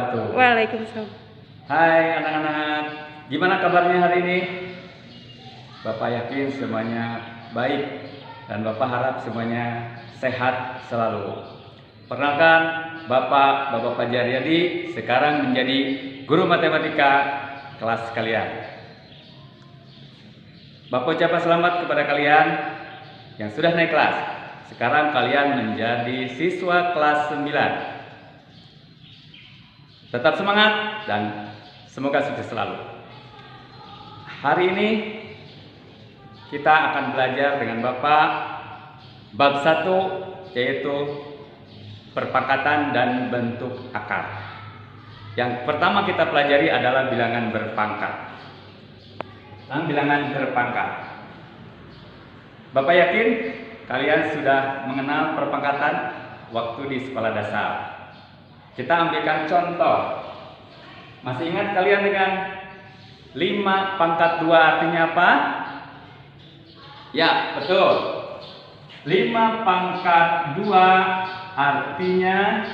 wabarakatuh. Waalaikumsalam. Hai anak-anak, gimana kabarnya hari ini? Bapak yakin semuanya baik dan Bapak harap semuanya sehat selalu. Perkenalkan, Bapak Fajar Riyadi sekarang menjadi guru matematika kelas kalian. Bapak ucapkan selamat kepada kalian yang sudah naik kelas. Sekarang kalian menjadi siswa kelas 9. Tetap semangat dan semoga sukses selalu. Hari ini kita akan belajar dengan Bapak bab 1, yaitu perpangkatan dan bentuk akar. Yang pertama kita pelajari adalah bilangan berpangkat. Bilangan berpangkat. Bapak yakin kalian sudah mengenal perpangkatan waktu di sekolah dasar. Kita ambilkan contoh. Masih ingat kalian dengan 5 pangkat 2 artinya apa? Ya, betul. 5 pangkat 2 artinya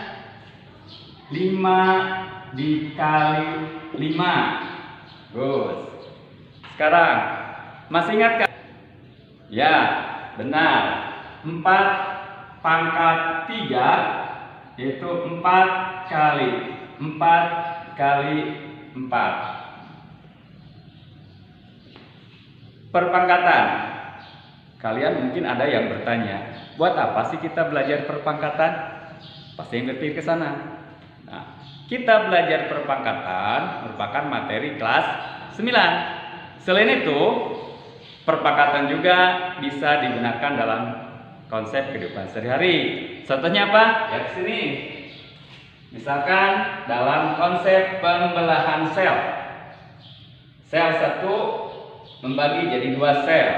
5 dikali 5. Bagus. Sekarang, masih ingat kan? Ya, benar. 4 pangkat 3 yaitu 4 kali 4 kali 4. Perpangkatan. Kalian mungkin ada yang bertanya, buat apa sih kita belajar perpangkatan? Pasti yang berpikir ke sana. Nah, kita belajar perpangkatan merupakan materi kelas 9. Selain itu, perpangkatan juga bisa digunakan dalam konsep kehidupan sehari-hari. Contohnya apa? Lihat sini. Misalkan dalam konsep pembelahan sel. Sel 1 membagi jadi 2 sel.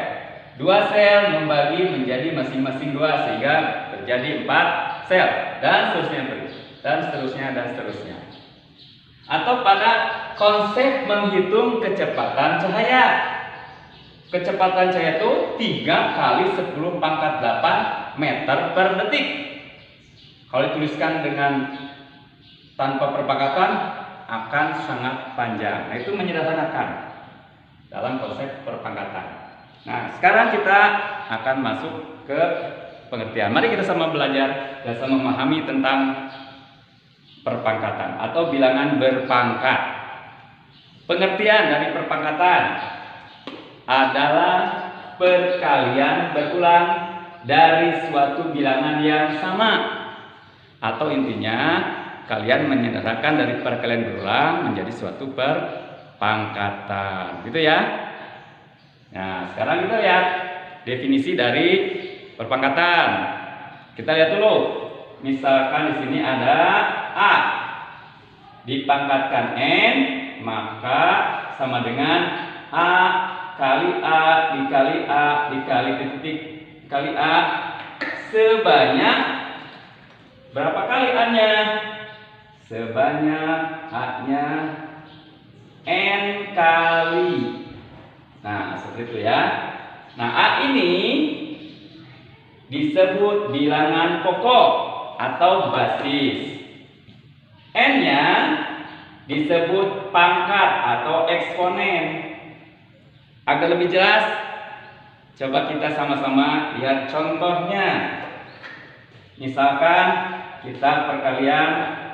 2 sel membagi menjadi masing-masing 2 sehingga terjadi 4 sel dan seterusnya dan seterusnya dan seterusnya. Atau pada konsep menghitung kecepatan cahaya. Kecepatan cahaya itu 3 kali 10 pangkat 8 meter per detik. Kalau dituliskan dengan tanpa perpangkatan akan sangat panjang. Nah, itu menyederhanakan dalam konsep perpangkatan. Nah, sekarang kita akan masuk ke pengertian. Mari kita sama belajar dan sama memahami tentang perpangkatan atau bilangan berpangkat. Pengertian dari perpangkatan adalah perkalian berulang dari suatu bilangan yang sama. Atau intinya kalian menyederhanakan dari perkalian berulang menjadi suatu perpangkatan. Gitu ya. Nah, sekarang kita lihat definisi dari perpangkatan. Kita lihat dulu. Misalkan di sini ada A dipangkatkan N, maka sama dengan A kali A dikali A dikali titik kali A sebanyak berapa kali A-nya? Sebanyak A-nya N kali. Nah, seperti itu ya. Nah, A ini disebut bilangan pokok atau basis. N-nya disebut pangkat atau eksponen. Agar lebih jelas, coba kita sama-sama lihat contohnya. Misalkan kita perkalian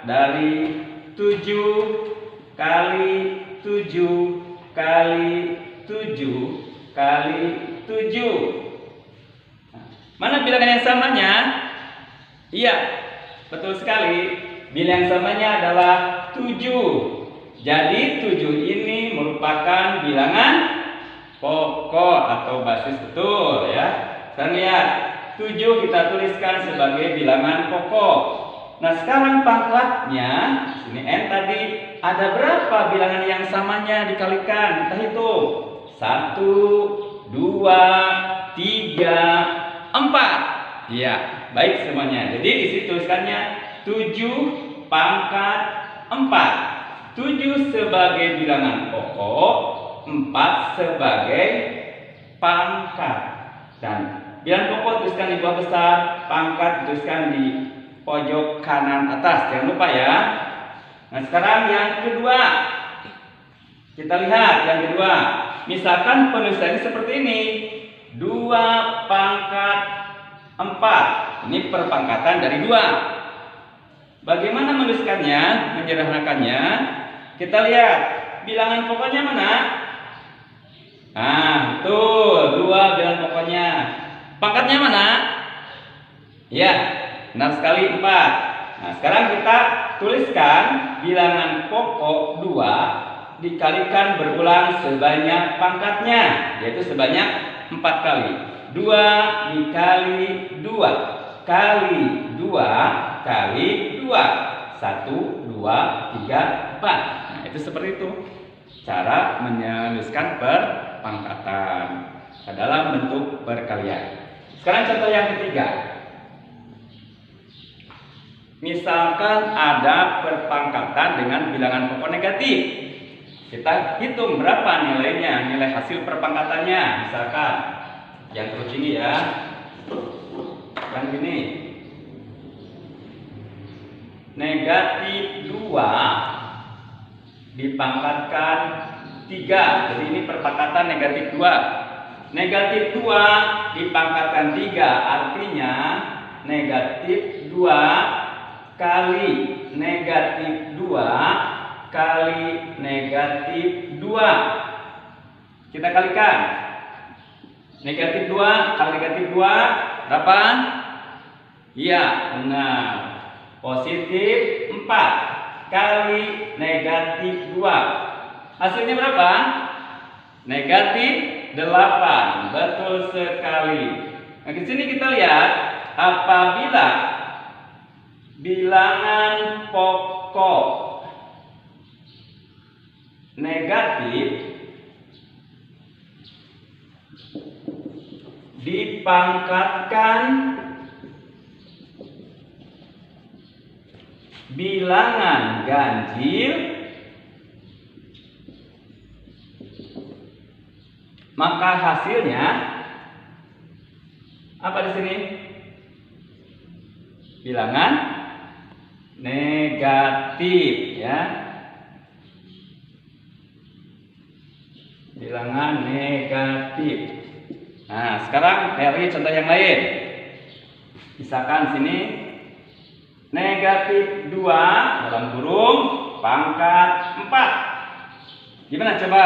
dari 7 kali 7 kali 7 kali 7. Mana bilangan yang samanya? Iya, betul sekali. Bilangan yang samanya adalah 7. Jadi 7 ini merupakan bilangan pokok atau basis, betul ya. Sekarang lihat, 7 kita tuliskan sebagai bilangan pokok. Nah, sekarang pangkatnya, sini N tadi, ada berapa bilangan yang samanya dikalikan? Kita hitung. 1, 2, 3, 4. Iya, baik semuanya. Jadi di situ tuliskannya 7 pangkat 4. 7 sebagai bilangan pokok, 4 sebagai pangkat. Dan bilangan pokok tuliskan di bawah besar, pangkat tuliskan di pojok kanan atas. Jangan lupa ya. Nah, sekarang yang kedua. Kita lihat yang kedua. Misalkan penulisannya seperti ini. 2 pangkat 4. Ini perpangkatan dari 2. Bagaimana menuliskannya, menyederhanakannya? Kita lihat bilangan pokoknya mana? Nah, betul, 2 bilangan pokoknya. Pangkatnya mana? Ya, benar sekali 4. Nah, sekarang kita tuliskan bilangan pokok 2 dikalikan berulang sebanyak pangkatnya, yaitu sebanyak 4 kali. 2 dikali 2 kali 2 kali 2. 1, 2, 3, 4. Nah, itu seperti itu cara menuliskan perpangkatan dalam bentuk perkalian. Sekarang contoh yang ketiga. Misalkan ada perpangkatan dengan bilangan pokok negatif. Kita hitung berapa nilainya, nilai hasil perpangkatannya. Misalkan yang terus ini ya, yang gini, negatif 2 dipangkatkan 3. Jadi ini perpangkatan negatif 2. Negatif 2 dipangkatkan 3, artinya negatif 2 kali negatif 2 kali negatif 2. Kita kalikan. Negatif 2 kali negatif 2 berapa? Iya, benar. Positif 4 kali negatif 2. Hasilnya berapa? Negatif 8. Betul sekali. Nah, di sini kita lihat apabila bilangan pokok negatif dipangkatkan bilangan ganjil, maka hasilnya apa di sini? Bilangan negatif, ya. Bilangan negatif. Nah, sekarang cari contoh yang lain. Misalkan sini negatif 2 dalam kurung pangkat 4. Gimana coba?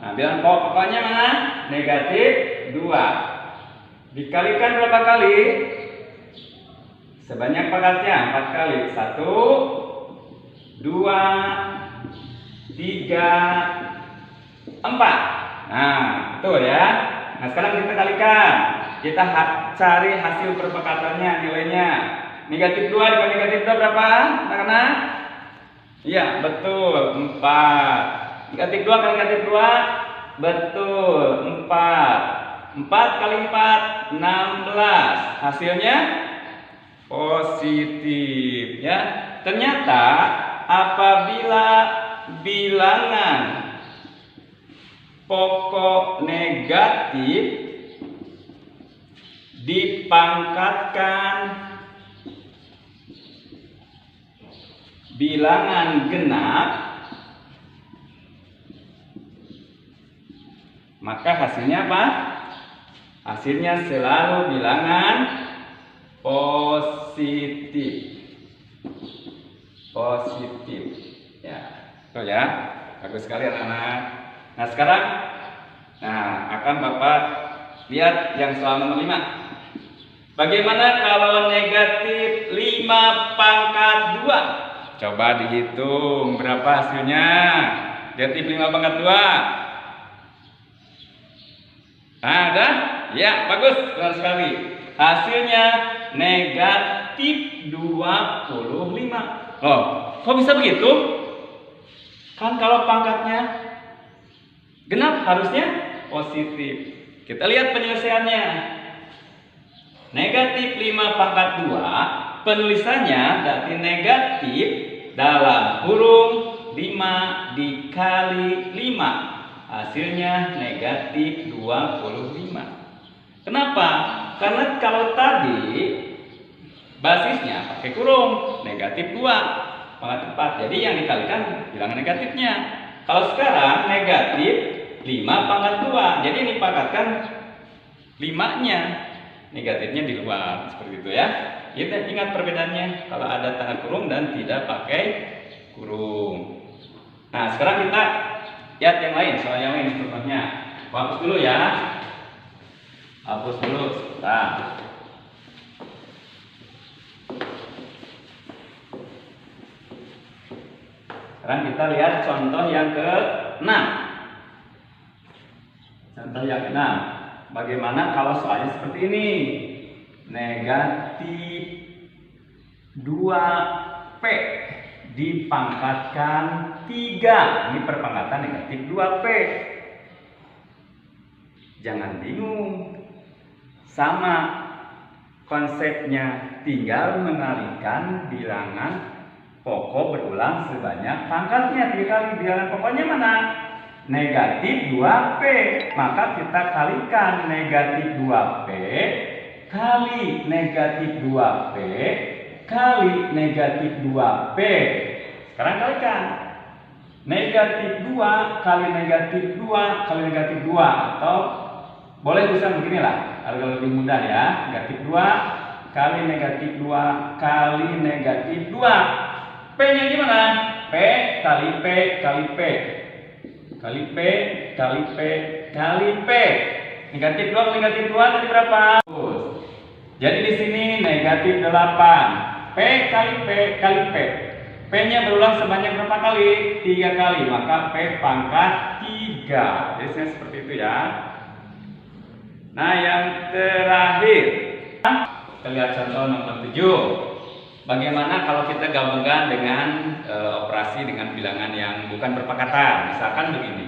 Nah, bilangan pokoknya mana? Negatif 2. Dikalikan berapa kali? Sebanyak pangkatnya 4 kali. 1, 2, 3, 4. Nah, betul ya. Nah, sekarang kita kalikan. Kita cari hasil perpangkatannya, nilainya. Negatif 2 dikali negatif 2 berapa? Karena iya, betul, 4. Negatif 2 kali negatif 2 betul, 4. 4 kali 4 16. Hasilnya positif, ya. Ternyata apabila bilangan pokok negatif dipangkatkan bilangan genap, maka hasilnya apa? Hasilnya selalu bilangan positif. Positif. Ya, betul ya. Bagus sekali anak-anak. Nah, sekarang akan Bapak lihat yang soal nomor 5. Bagaimana kalau negatif 5 pangkat 2? Coba dihitung berapa hasilnya. Negatif 5 pangkat 2. Ada? Ya, bagus, benar sekali. Hasilnya negatif 25. Oh, kok bisa begitu? Kan kalau pangkatnya genap harusnya positif. Kita lihat penyelesaiannya. Negatif 5 pangkat 2, penulisannya berarti negatif dalam kurung 5 dikali 5. Hasilnya negatif 25. Kenapa? Karena kalau tadi basisnya pakai kurung negatif 2. pangkat 4. Jadi yang dikalikan bilangan negatifnya. Kalau sekarang negatif 5 pangkat 2. Jadi ini pangkatkan 5-nya. Negatifnya di luar. Seperti itu ya. Kita ingat perbedaannya. Kalau ada tanda kurung dan tidak pakai kurung. Nah, sekarang kita lihat yang lain. Soal yang lain contohnya. Hapus dulu ya. Hapus dulu. Nah. Sekarang kita lihat contoh yang ke-6. Contoh yang ke-6. Bagaimana kalau soalnya seperti ini? Negatif 2P dipangkatkan 3. Ini perpangkatan negatif 2P. Jangan bingung. Sama konsepnya, tinggal mengalihkan bilangan pokok berulang sebanyak pangkatnya 3 kali. Bilangan pokoknya mana? Negatif 2P. Maka kita kalikan negatif 2P kali negatif 2P kali negatif 2P. Sekarang kalikan. Negatif 2 kali negatif 2 kali negatif 2. Atau boleh bisa beginilah, agar lebih mudah ya. Negatif 2 kali negatif 2 kali negatif 2. P-nya gimana? P kali P kali P kali P kali P kali P. Negatif 2 kali negatif 2 tadi berapa? Jadi di sini negatif 8. P kali P kali P. P-nya berulang sebanyak berapa kali? 3 kali. Maka P pangkat 3. Jadi seperti itu ya. Nah, yang terakhir. Kita lihat contoh nomor 7. Bagaimana kalau kita gabungkan dengan operasi dengan bilangan yang bukan berpangkatan? Misalkan begini.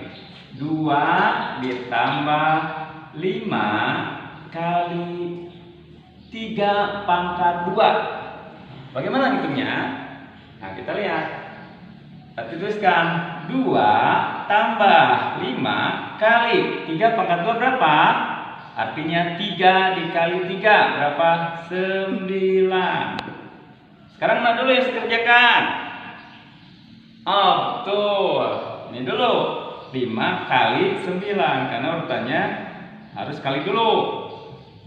2 ditambah 5 kali 3 pangkat 2. Bagaimana hitungnya? Nah, kita lihat. Kita tuliskan 2 tambah 5 kali 3 pangkat 2 berapa? Artinya 3 dikali 3 berapa? 9. Sekarang mana dulu yang saya kerjakan? Oh, betul. Ini dulu 5 kali 9 karena urutannya harus kali dulu.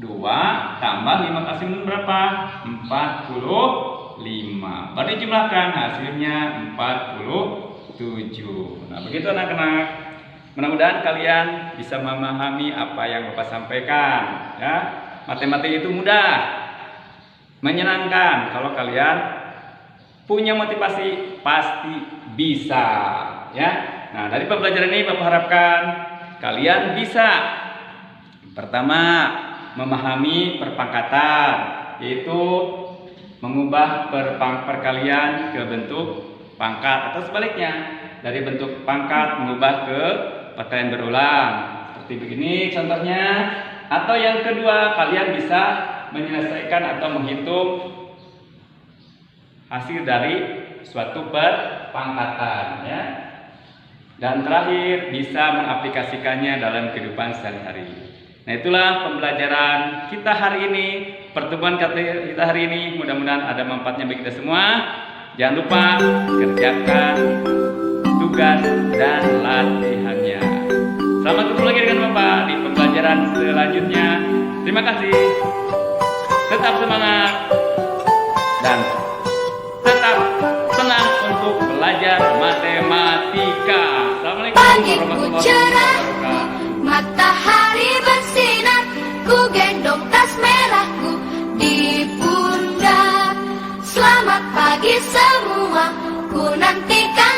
2 tambah 5 kali 9 berapa? 45. Baru dijumlahkan hasilnya 47. Nah, begitu anak-anak. Mudah-mudahan kalian bisa memahami apa yang Bapak sampaikan ya. Matematika itu mudah. Menyenangkan kalau kalian punya motivasi pasti bisa ya. Nah, dari pembelajaran ini Bapak harapkan kalian bisa pertama memahami perpangkatan, yaitu mengubah perkalian ke bentuk pangkat atau sebaliknya dari bentuk pangkat mengubah ke perkalian berulang seperti begini contohnya. Atau yang kedua, kalian bisa menyelesaikan atau menghitung hasil dari suatu perpangkatan ya. Dan terakhir, bisa mengaplikasikannya dalam kehidupan sehari-hari. Nah, itulah pembelajaran kita hari ini, pertemuan kita hari ini. Mudah-mudahan ada manfaatnya bagi kita semua. Jangan lupa kerjakan tugas dan latihannya. Selamat ketemu lagi dengan Bapak di pembelajaran selanjutnya. Terima kasih. Tetap semangat dan tetap senang untuk belajar matematika. Assalamualaikum warahmatullahi wabarakatuh. Matahari bersinar, ku gendong tas merahku di pundak. Selamat pagi semua, ku nantikan